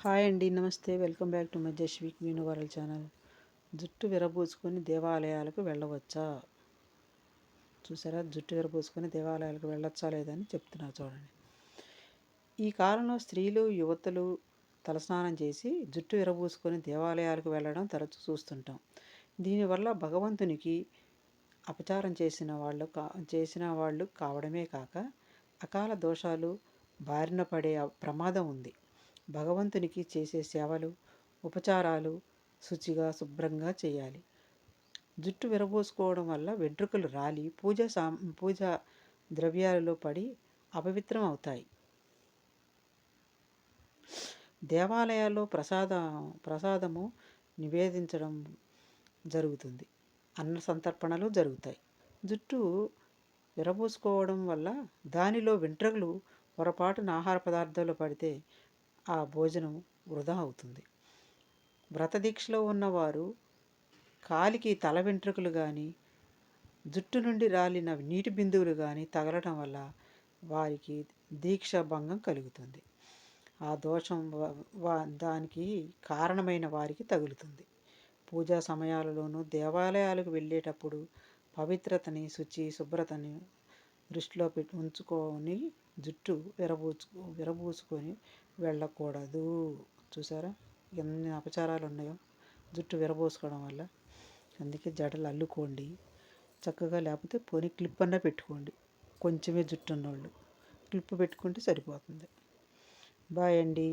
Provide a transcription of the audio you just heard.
Hi అండి, నమస్తే. Welcome back to my జస్విక్ మీనువరల్ ఛానల్. జుట్టు విరబూసుకొని దేవాలయాలకు వెళ్ళవచ్చా? చూసారా, జుట్టు విరబూసుకొని దేవాలయాలకు వెళ్ళొచ్చా లేదని చెప్తున్నారు చూడండి. ఈ కాలంలో స్త్రీలు, యువతులు తలస్నానం చేసి జుట్టు విరబూసుకొని దేవాలయాలకు వెళ్ళడం తరచూ చూస్తుంటాం. దీనివల్ల భగవంతునికి అపచారం చేసిన వాళ్ళు కావడమే కాక అకాల దోషాలు బారిన పడే ప్రమాదం ఉంది. భగవంతునికి చేసే సేవలు, ఉపచారాలు శుచిగా, శుభ్రంగా చేయాలి. జుట్టు విరబోసుకోవడం వల్ల వెంట్రుకలు రాలి పూజా ద్రవ్యాలలో పడి అపవిత్రం అవుతాయి. దేవాలయాల్లో ప్రసాదము నివేదించడం జరుగుతుంది. అన్న సంతర్పణలు జరుగుతాయి. జుట్టు విరబోసుకోవడం వల్ల దానిలో వెంట్రుకలు పొరపాటున ఆహార పదార్థాలు పడితే ఆ భోజనం వృధా అవుతుంది. వ్రతదీక్షలో ఉన్నవారు కాలికి తల వెంట్రుకలు కానీ, జుట్టు నుండి రాలిన నీటి బిందువులు కానీ తగలటం వల్ల వారికి దీక్ష భంగం కలుగుతుంది. ఆ దోషం దానికి కారణమైన వారికి తగులుతుంది. పూజా సమయాలలోనూ దేవాలయాలకు వెళ్ళేటప్పుడు పవిత్రతని, శుభ్రతని దృష్టిలో ఉంచుకొని జుట్టు విరబూసుకొని వెళ్ళకూడదు. చూసారా ఎన్ని అపచారాలు ఉన్నాయో జుట్టు విరబోసుకోవడం వల్ల. అందుకే జడలు అల్లుకోండి చక్కగా, లేకపోతే పోనీ క్లిప్ అన్నా పెట్టుకోండి. కొంచెమే జుట్టు ఉన్నోళ్ళు క్లిప్ పెట్టుకుంటే సరిపోతుంది. బాయ్ అండి.